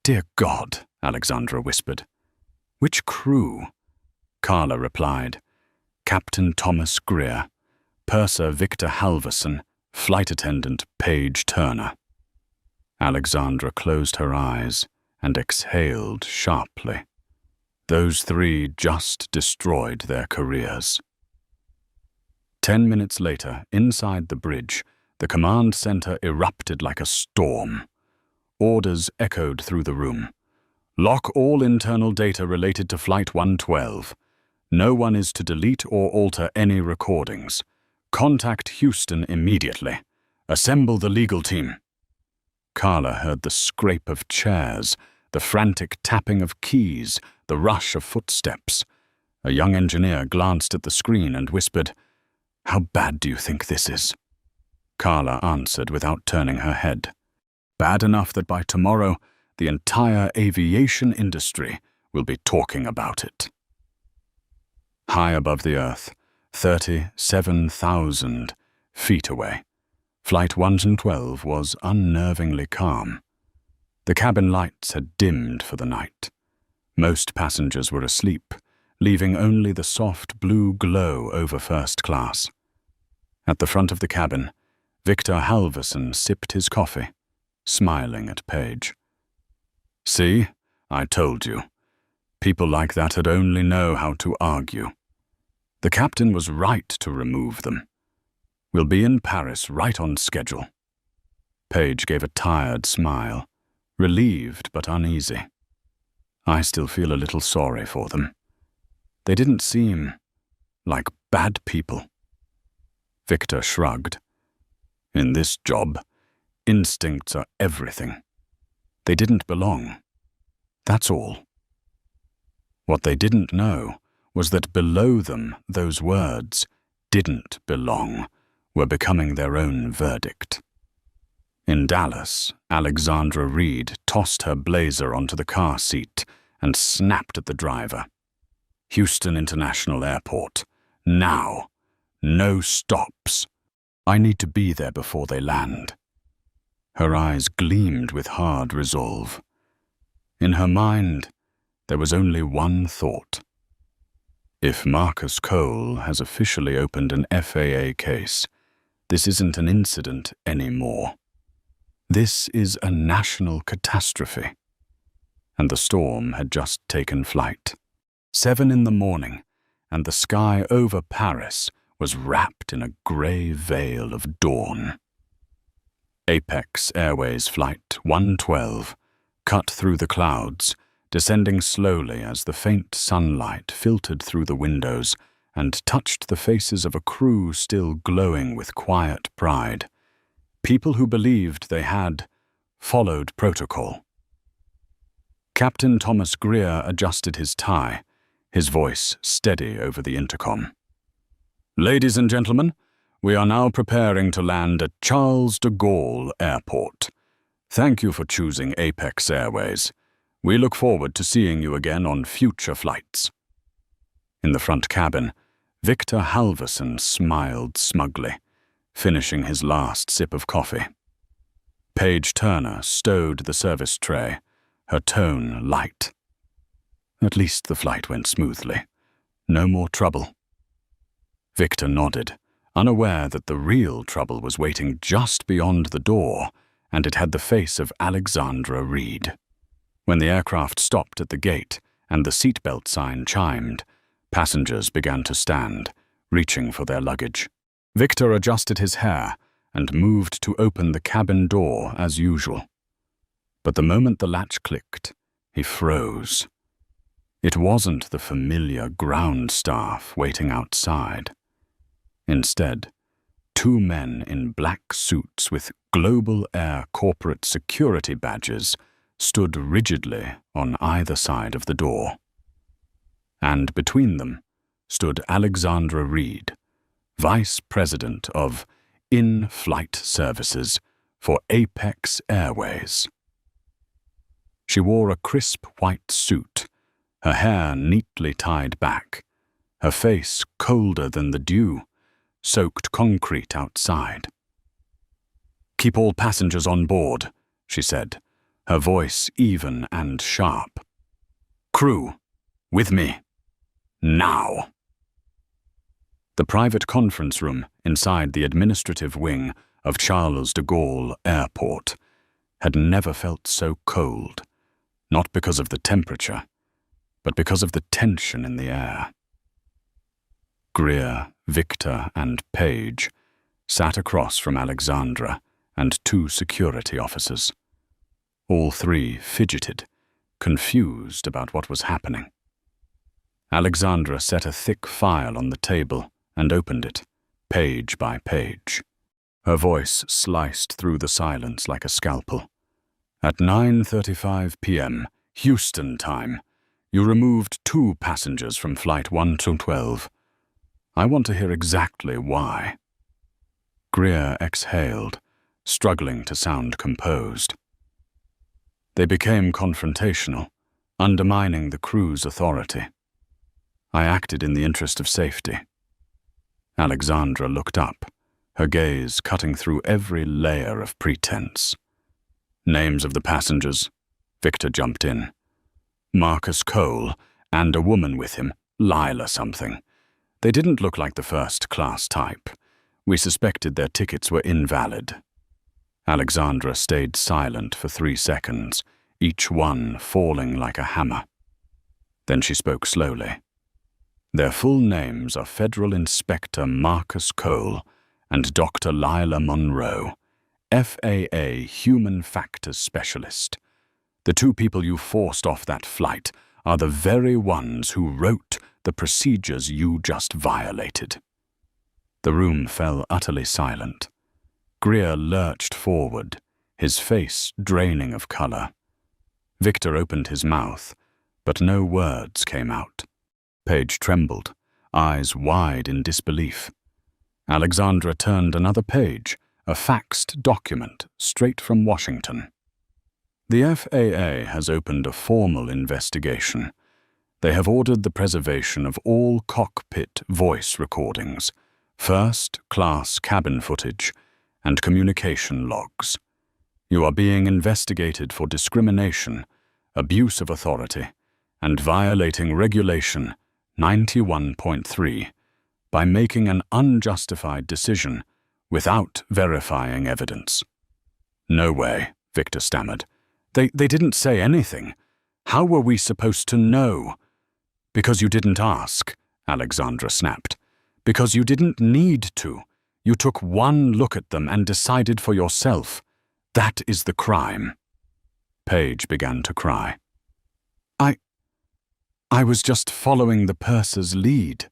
A: "Dear God," Alexandra whispered. "Which crew?" Carla replied. "Captain Thomas Greer, Purser Victor Halverson, Flight Attendant Paige Turner." Alexandra closed her eyes and exhaled sharply. Those 3 just destroyed their careers. 10 minutes later, inside the bridge, the command center erupted like a storm. Orders echoed through the room. "Lock all internal data related to Flight 112. No one is to delete or alter any recordings. Contact Houston immediately. Assemble the legal team." Carla heard the scrape of chairs, the frantic tapping of keys, the rush of footsteps. A young engineer glanced at the screen and whispered, "How bad do you think this is?" Carla answered without turning her head. Bad enough that by tomorrow, the entire aviation industry will be talking about it. High above the earth, 37,000 feet away, Flight 112 was unnervingly calm. The cabin lights had dimmed for the night. Most passengers were asleep, leaving only the soft blue glow over first class. At the front of the cabin, Victor Halverson sipped his coffee, smiling at Paige. "See, I told you. People like that had only know how to argue. The captain was right to remove them. We'll be in Paris right on schedule." Paige gave a tired smile, relieved but uneasy. "I still feel a little sorry for them. They didn't seem like bad people." Victor shrugged. "In this job, instincts are everything. They didn't belong. That's all." What they didn't know was that below them, those words, "didn't belong," were becoming their own verdict. In Dallas, Alexandra Reed tossed her blazer onto the car seat and snapped at the driver. "Houston International Airport. Now. No stops. I need to be there before they land." Her eyes gleamed with hard resolve. In her mind, there was only one thought. If Marcus Cole has officially opened an FAA case, this isn't an incident anymore. This is a national catastrophe. And the storm had just taken flight. 7 in the morning, and the sky over Paris was wrapped in a grey veil of dawn. Apex Airways Flight 112 cut through the clouds, descending slowly as the faint sunlight filtered through the windows and touched the faces of a crew still glowing with quiet pride. People who believed they had followed protocol. Captain Thomas Greer adjusted his tie, his voice steady over the intercom. "Ladies and gentlemen, we are now preparing to land at Charles de Gaulle Airport. Thank you for choosing Apex Airways. We look forward to seeing you again on future flights." In the front cabin, Victor Halverson smiled smugly, finishing his last sip of coffee. Paige Turner stowed the service tray, her tone light. "At least the flight went smoothly. No more trouble." Victor nodded, unaware that the real trouble was waiting just beyond the door, and it had the face of Alexandra Reed. When the aircraft stopped at the gate and the seatbelt sign chimed, passengers began to stand, reaching for their luggage. Victor adjusted his hair and moved to open the cabin door as usual. But the moment the latch clicked, he froze. It wasn't the familiar ground staff waiting outside. Instead, 2 men in black suits with Global Air corporate security badges stood rigidly on either side of the door. And between them stood Alexandra Reed, Vice President of In-Flight Services for Apex Airways. She wore a crisp white suit, her hair neatly tied back, her face colder than the dew, soaked concrete outside. "Keep all passengers on board," she said, her voice even and sharp. "Crew, with me. Now." The private conference room inside the administrative wing of Charles de Gaulle Airport had never felt so cold, not because of the temperature, but because of the tension in the air. Greer, Victor, and Paige sat across from Alexandra and 2 security officers. All 3 fidgeted, confused about what was happening. Alexandra set a thick file on the table and opened it, page by page. Her voice sliced through the silence like a scalpel. "At 9:35 p.m., Houston time, you removed 2 passengers from Flight 112. I want to hear exactly why." Greer exhaled, struggling to sound composed. They became confrontational, undermining the crew's authority. I acted in the interest of safety. Alexandra looked up, her gaze cutting through every layer of pretense. Names of the passengers, Victor jumped in. Marcus Cole, and a woman with him, Lila something. They didn't look like the first-class type. We suspected their tickets were invalid. Alexandra stayed silent for 3 seconds, each one falling like a hammer. Then she spoke slowly. Their full names are Federal Inspector Marcus Cole and Dr. Lila Monroe, FAA Human Factors Specialist. The 2 people you forced off that flight are the very ones who wrote the procedures you just violated. The room fell utterly silent. Greer lurched forward, his face draining of color. Victor opened his mouth, but no words came out. Paige trembled, eyes wide in disbelief. Alexandra turned another page, a faxed document straight from Washington. The FAA has opened a formal investigation. They have ordered the preservation of all cockpit voice recordings, first-class cabin footage, and communication logs. You are being investigated for discrimination, abuse of authority, and violating Regulation 91.3 by making an unjustified decision without verifying evidence. No way, Victor stammered. They didn't say anything. How were we supposed to know? Because you didn't ask, Alexandra snapped. Because you didn't need to. You took one look at them and decided for yourself. That is the crime. Paige began to cry. I was just following the purser's lead.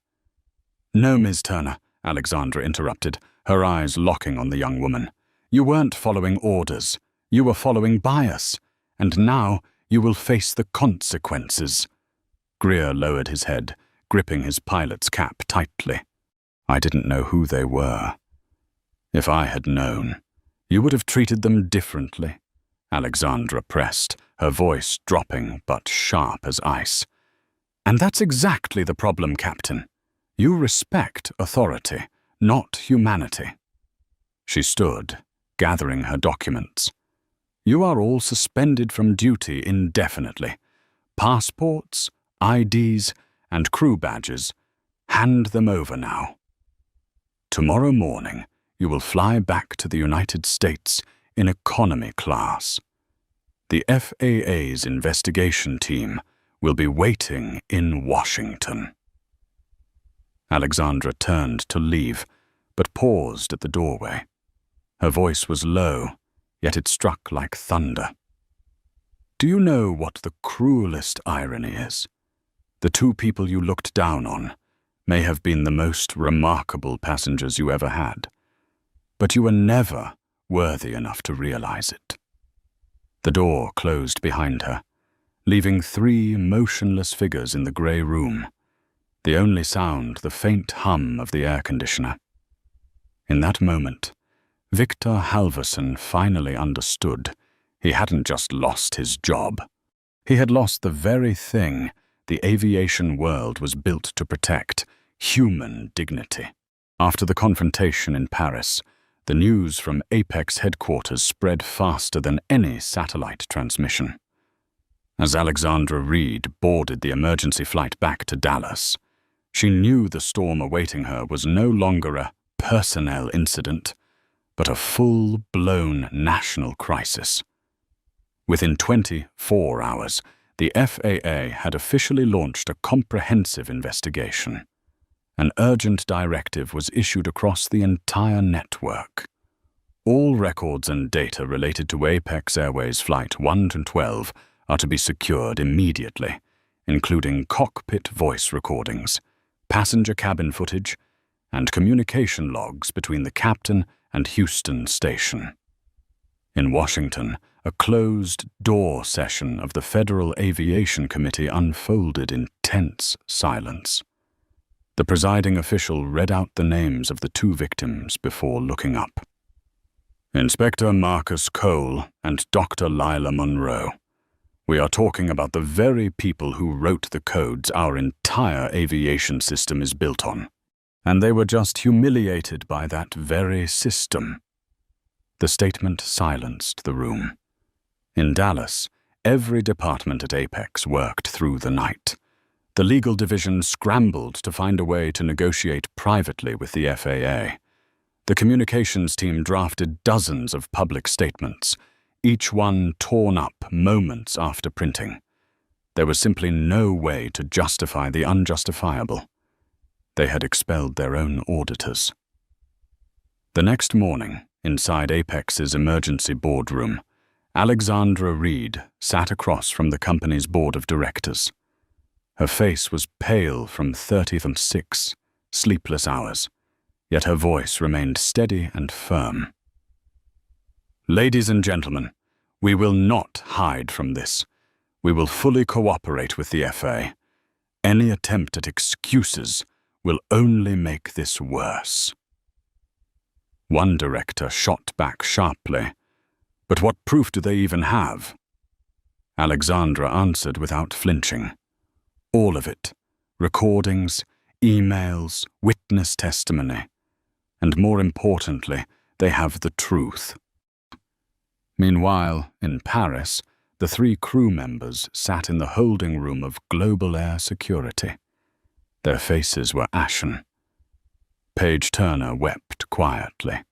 A: No, Ms. Turner, Alexandra interrupted, her eyes locking on the young woman. You weren't following orders. You were following bias. And now you will face the consequences. Greer lowered his head, gripping his pilot's cap tightly. I didn't know who they were. If I had known, you would have treated them differently. Alexandra pressed, her voice dropping but sharp as ice. And that's exactly the problem, Captain. You respect authority, not humanity. She stood, gathering her documents. You are all suspended from duty indefinitely. Passports, IDs, and crew badges. Hand them over now. Tomorrow morning, you will fly back to the United States in economy class. The FAA's investigation team will be waiting in Washington. Alexandra turned to leave, but paused at the doorway. Her voice was low, yet it struck like thunder. Do you know what the cruelest irony is? The 2 people you looked down on may have been the most remarkable passengers you ever had, but you were never worthy enough to realize it. The door closed behind her, leaving 3 motionless figures in the grey room, the only sound the faint hum of the air conditioner. In that moment, Victor Halverson finally understood he hadn't just lost his job. He had lost the very thing the aviation world was built to protect, human dignity. After the confrontation in Paris, the news from Apex headquarters spread faster than any satellite transmission. As Alexandra Reed boarded the emergency flight back to Dallas, she knew the storm awaiting her was no longer a personnel incident, but a full-blown national crisis. Within 24 hours, the FAA had officially launched a comprehensive investigation. An urgent directive was issued across the entire network. All records and data related to Apex Airways Flight 1 to 12 are to be secured immediately, including cockpit voice recordings, passenger cabin footage, and communication logs between the captain and Houston station. In Washington, a closed-door session of the Federal Aviation Committee unfolded in tense silence. The presiding official read out the names of the 2 victims before looking up. Inspector Marcus Cole and Dr. Lila Monroe, We are talking about the very people who wrote the codes our entire aviation system is built on. And they were just humiliated by that very system. The statement silenced the room. In Dallas, every department at Apex worked through the night. The legal division scrambled to find a way to negotiate privately with the FAA. The communications team drafted dozens of public statements, each one torn up moments after printing. There was simply no way to justify the unjustifiable. They had expelled their own auditors. The next morning, inside Apex's emergency boardroom, Alexandra Reed sat across from the company's board of directors. Her face was pale from 36 sleepless hours, yet her voice remained steady and firm. Ladies and gentlemen, we will not hide from this. We will fully cooperate with the FAA. Any attempt at excuses will only make this worse. One director shot back sharply. But what proof do they even have? Alexandra answered without flinching. All of it. Recordings, emails, witness testimony. And more importantly, they have the truth. Meanwhile, in Paris, the 3 crew members sat in the holding room of Global Air Security. Their faces were ashen. Paige Turner wept quietly.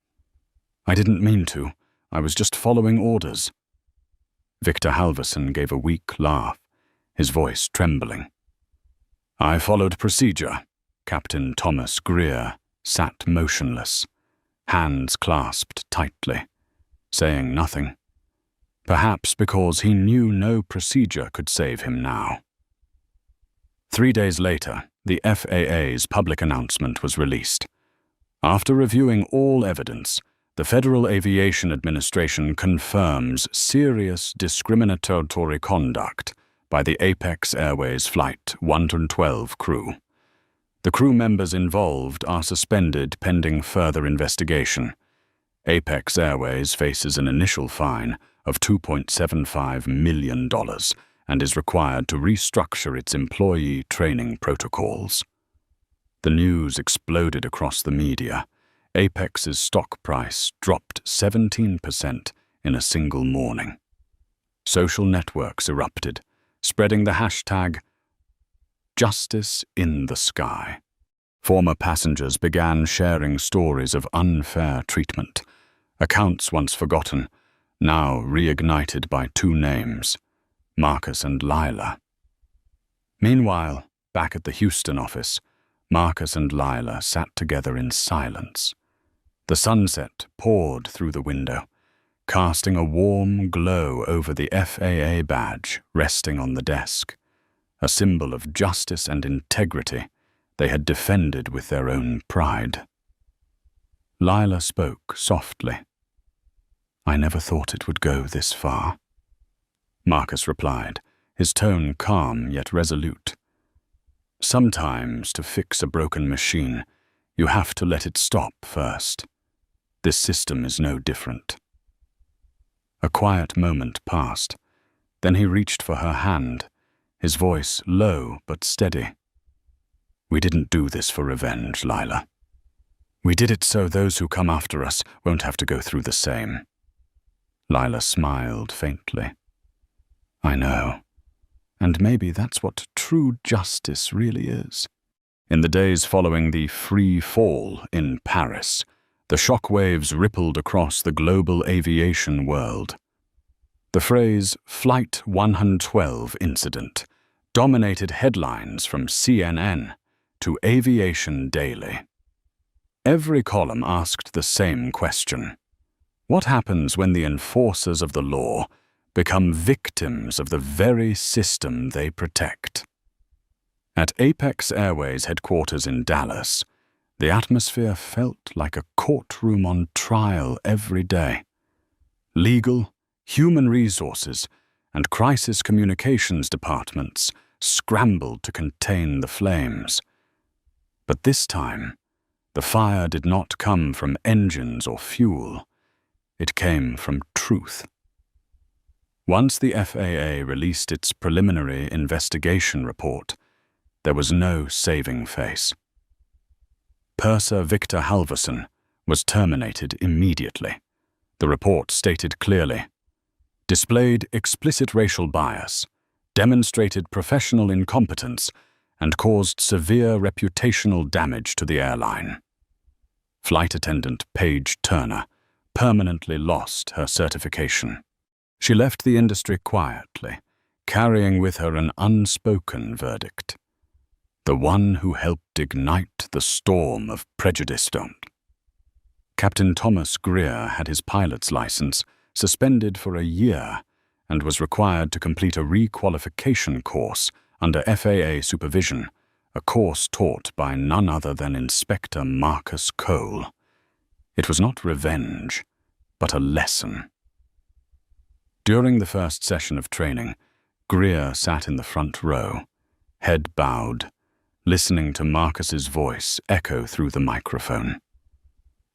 A: I didn't mean to. I was just following orders. Victor Halverson gave a weak laugh, his voice trembling. I followed procedure. Captain Thomas Greer sat motionless, hands clasped tightly, saying nothing. Perhaps because he knew no procedure could save him now. 3 days later, the FAA's public announcement was released. After reviewing all evidence, the Federal Aviation Administration confirms serious discriminatory conduct by the Apex Airways Flight 112 crew. The crew members involved are suspended pending further investigation. Apex Airways faces an initial fine of $2.75 million and is required to restructure its employee training protocols. The news exploded across the media. Apex's stock price dropped 17% in a single morning. Social networks erupted, spreading the hashtag Justice in the Sky. Former passengers began sharing stories of unfair treatment, accounts once forgotten, now reignited by 2 names, Marcus and Lila. Meanwhile, back at the Houston office, Marcus and Lila sat together in silence. The sunset poured through the window, casting a warm glow over the FAA badge resting on the desk, a symbol of justice and integrity they had defended with their own pride. Lila spoke softly. I never thought it would go this far. Marcus replied, his tone calm yet resolute. Sometimes to fix a broken machine, you have to let it stop first. This system is no different. A quiet moment passed. Then he reached for her hand, his voice low but steady. We didn't do this for revenge, Lila. We did it so those who come after us won't have to go through the same. Lila smiled faintly. I know. And maybe that's what true justice really is. In the days following the free fall in Paris, the shockwaves rippled across the global aviation world. The phrase Flight 112 incident dominated headlines from CNN to Aviation Daily. Every column asked the same question. What happens when the enforcers of the law become victims of the very system they protect? At Apex Airways headquarters in Dallas, the atmosphere felt like a courtroom on trial every day. Legal, human resources, and crisis communications departments scrambled to contain the flames. But this time, the fire did not come from engines or fuel. It came from truth. Once the FAA released its preliminary investigation report, there was no saving face. Purser Victor Halverson was terminated immediately. The report stated clearly, displayed explicit racial bias, demonstrated professional incompetence, and caused severe reputational damage to the airline. Flight attendant Paige Turner permanently lost her certification. She left the industry quietly, carrying with her an unspoken verdict. The one who helped ignite the storm of prejudice. Captain Thomas Greer had his pilot's license suspended for a year and was required to complete a requalification course under FAA supervision, a course taught by none other than Inspector Marcus Cole. It was not revenge, but a lesson. During the first session of training, Greer sat in the front row, head bowed, listening to Marcus's voice echo through the microphone.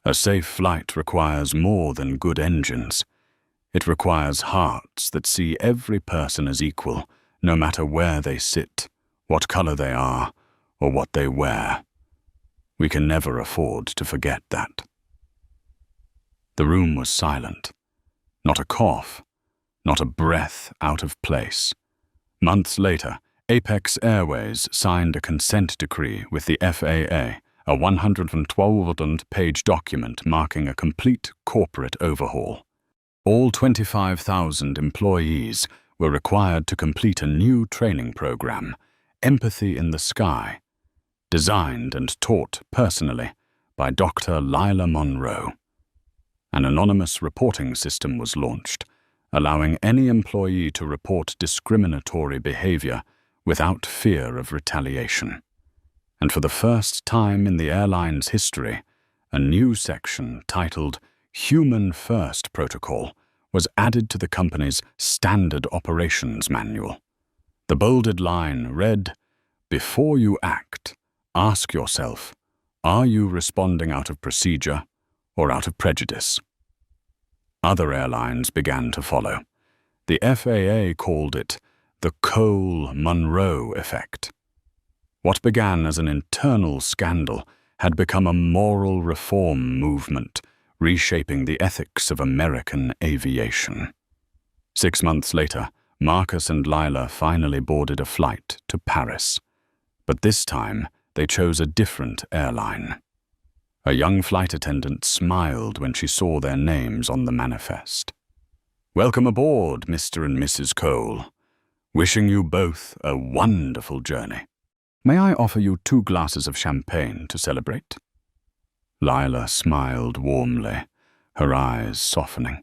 A: A safe flight requires more than good engines. It requires hearts that see every person as equal, no matter where they sit, what color they are, or what they wear. We can never afford to forget that. The room was silent. Not a cough, not a breath out of place. Months later, Apex Airways signed a consent decree with the FAA, a 112-page document marking a complete corporate overhaul. All 25,000 employees were required to complete a new training program, Empathy in the Sky, designed and taught personally by Dr. Lila Monroe. An anonymous reporting system was launched, allowing any employee to report discriminatory behavior without fear of retaliation. And for the first time in the airline's history, a new section titled Human First Protocol was added to the company's Standard Operations Manual. The bolded line read, "Before you act, ask yourself, are you responding out of procedure or out of prejudice?" Other airlines began to follow. The FAA called it the Cole-Monroe effect. What began as an internal scandal had become a moral reform movement, reshaping the ethics of American aviation. 6 months later, Marcus and Lila finally boarded a flight to Paris. But this time, they chose a different airline. A young flight attendant smiled when she saw their names on the manifest. "Welcome aboard, Mr. and Mrs. Cole. Wishing you both a wonderful journey. May I offer you 2 glasses of champagne to celebrate?" Lila smiled warmly, her eyes softening.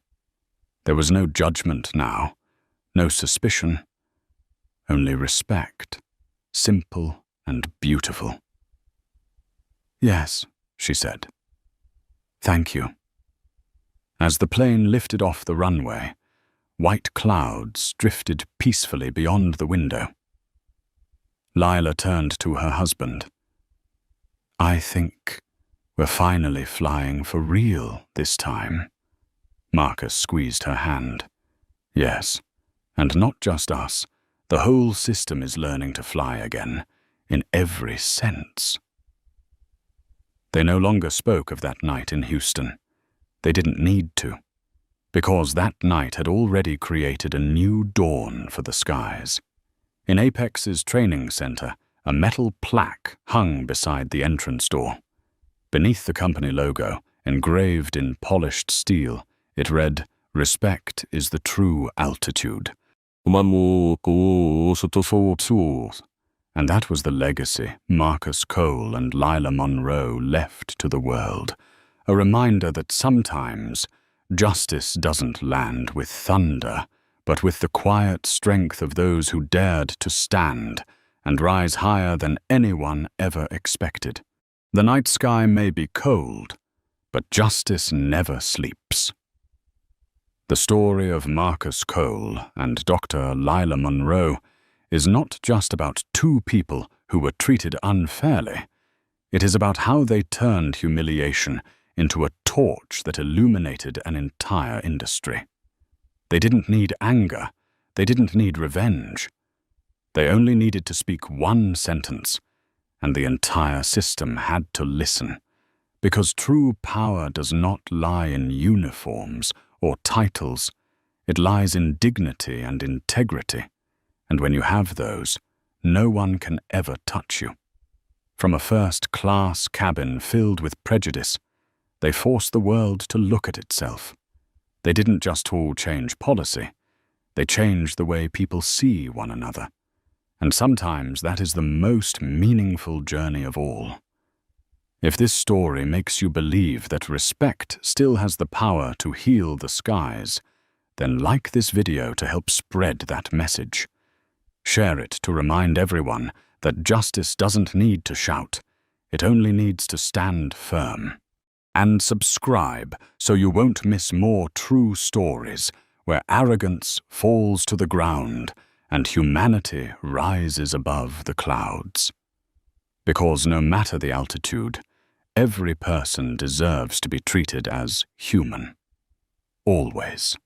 A: There was no judgment now, no suspicion, only respect, simple and beautiful. "Yes," she said. "Thank you." As the plane lifted off the runway, white clouds drifted peacefully beyond the window. Lila turned to her husband. "I think we're finally flying for real this time." Marcus squeezed her hand. "Yes, and not just us. The whole system is learning to fly again, in every sense." They no longer spoke of that night in Houston. They didn't need to, because that night had already created a new dawn for the skies. In Apex's training center, a metal plaque hung beside the entrance door. Beneath the company logo, engraved in polished steel, it read, "Respect is the true altitude." And that was the legacy Marcus Cole and Lila Monroe left to the world, a reminder that sometimes justice doesn't land with thunder, but with the quiet strength of those who dared to stand and rise higher than anyone ever expected. The night sky may be cold, but justice never sleeps. The story of Marcus Cole and Dr. Lila Monroe is not just about 2 people who were treated unfairly. It is about how they turned humiliation into a torch that illuminated an entire industry. They didn't need anger, They didn't need revenge. They only needed to speak one sentence, and the entire system had to listen. Because true power does not lie in uniforms or titles. It lies in dignity and integrity. And when you have those, no one can ever touch you. From a first-class cabin filled with prejudice, they forced the world to look at itself. They didn't just all change policy. They changed the way people see one another. And sometimes that is the most meaningful journey of all. If this story makes you believe that respect still has the power to heal the skies, then like this video to help spread that message. Share it to remind everyone that justice doesn't need to shout. It only needs to stand firm. And subscribe so you won't miss more true stories where arrogance falls to the ground and humanity rises above the clouds. Because no matter the altitude, every person deserves to be treated as human. Always.